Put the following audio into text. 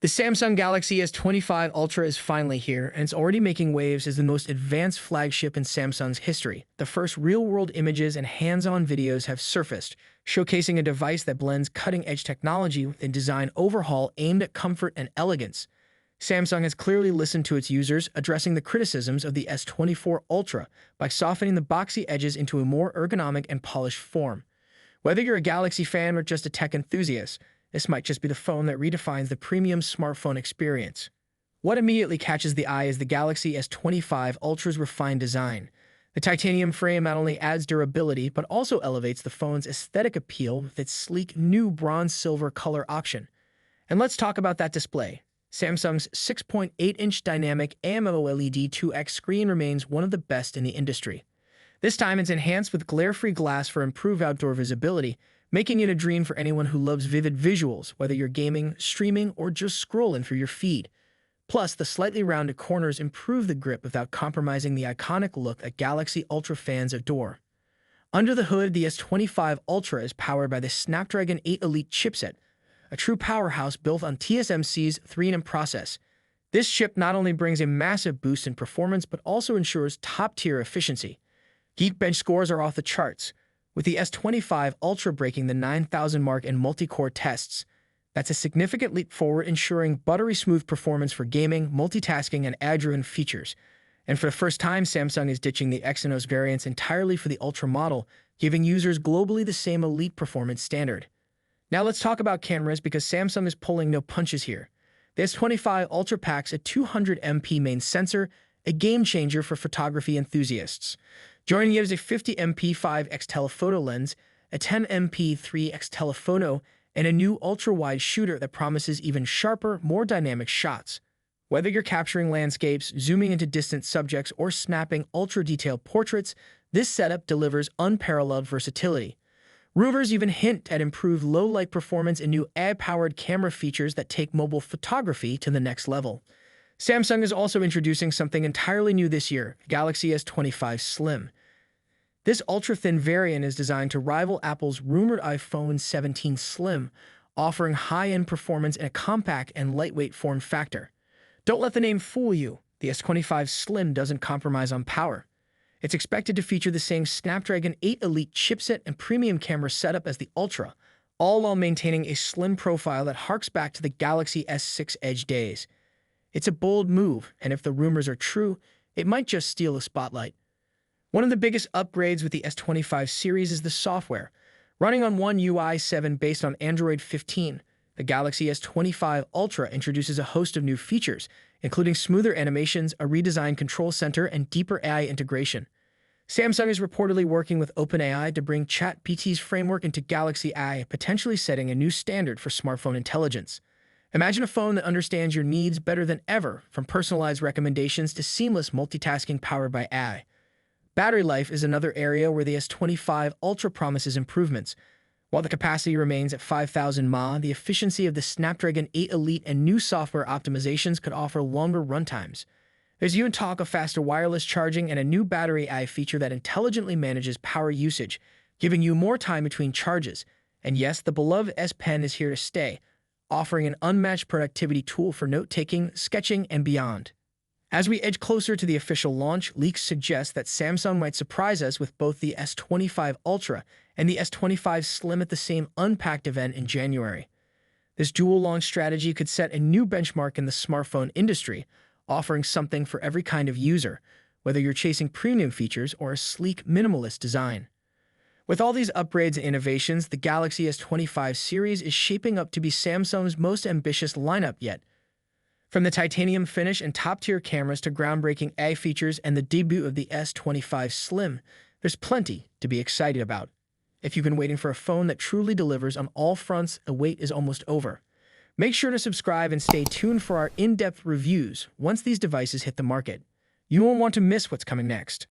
The Samsung Galaxy S25 Ultra is finally here, and it's already making waves as the most advanced flagship in Samsung's history. The first real-world images and hands-on videos have surfaced, showcasing a device that blends cutting-edge technology with a design overhaul aimed at comfort and elegance. Samsung has clearly listened to its users, addressing the criticisms of the S24 Ultra by softening the boxy edges into a more ergonomic and polished form. Whether you're a Galaxy fan or just a tech enthusiast, this might just be the phone that redefines the premium smartphone experience. What immediately catches the eye is the Galaxy S25 Ultra's refined design. The titanium frame not only adds durability, but also elevates the phone's aesthetic appeal with its sleek new bronze-silver color option. And let's talk about that display. Samsung's 6.8-inch dynamic AMOLED 2X screen remains one of the best in the industry. This time it's enhanced with glare-free glass for improved outdoor visibility, making it a dream for anyone who loves vivid visuals, whether you're gaming, streaming, or just scrolling through your feed. Plus, the slightly rounded corners improve the grip without compromising the iconic look that Galaxy Ultra fans adore. Under the hood, the S25 Ultra is powered by the Snapdragon 8 Elite chipset, a true powerhouse built on TSMC's 3nm process. This chip not only brings a massive boost in performance, but also ensures top-tier efficiency. Geekbench scores are off the charts, with the S25 Ultra breaking the 9,000 mark in multi-core tests. That's a significant leap forward, ensuring buttery smooth performance for gaming, multitasking, and ad-driven features. And for the first time, Samsung is ditching the Exynos variants entirely for the Ultra model, giving users globally the same elite performance standard. Now let's talk about cameras, because Samsung is pulling no punches here. The S25 Ultra packs a 200MP main sensor, a game-changer for photography enthusiasts. Joining it is a 50MP 5x telephoto lens, a 10MP 3x telephoto, and a new ultra-wide shooter that promises even sharper, more dynamic shots. Whether you're capturing landscapes, zooming into distant subjects, or snapping ultra-detailed portraits, this setup delivers unparalleled versatility. Rumors even hint at improved low-light performance and new AI-powered camera features that take mobile photography to the next level. Samsung is also introducing something entirely new this year, Galaxy S25 Slim. This ultra-thin variant is designed to rival Apple's rumored iPhone 17 Slim, offering high-end performance in a compact and lightweight form factor. Don't let the name fool you. The S25 Slim doesn't compromise on power. It's expected to feature the same Snapdragon 8 Elite chipset and premium camera setup as the Ultra, all while maintaining a slim profile that harks back to the Galaxy S6 Edge days. It's a bold move, and if the rumors are true, it might just steal the spotlight. One of the biggest upgrades with the S25 series is the software. Running on One UI 7 based on Android 15, the Galaxy S25 Ultra introduces a host of new features, including smoother animations, a redesigned control center, and deeper AI integration. Samsung is reportedly working with OpenAI to bring ChatGPT's framework into Galaxy AI, potentially setting a new standard for smartphone intelligence. Imagine a phone that understands your needs better than ever, from personalized recommendations to seamless multitasking powered by AI. Battery life is another area where the S25 Ultra promises improvements. While the capacity remains at 5,000 mAh, the efficiency of the Snapdragon 8 Elite and new software optimizations could offer longer runtimes. There's even talk of faster wireless charging and a new battery AI feature that intelligently manages power usage, giving you more time between charges. And yes, the beloved S Pen is here to stay, offering an unmatched productivity tool for note-taking, sketching, and beyond. As we edge closer to the official launch, leaks suggest that Samsung might surprise us with both the S25 Ultra and the S25 Slim at the same Unpacked event in January. This dual launch strategy could set a new benchmark in the smartphone industry, offering something for every kind of user, whether you're chasing premium features or a sleek, minimalist design. With all these upgrades and innovations, the Galaxy S25 series is shaping up to be Samsung's most ambitious lineup yet. From the titanium finish and top-tier cameras to groundbreaking AI features and the debut of the S25 Slim, there's plenty to be excited about. If you've been waiting for a phone that truly delivers on all fronts, the wait is almost over. Make sure to subscribe and stay tuned for our in-depth reviews once these devices hit the market. You won't want to miss what's coming next.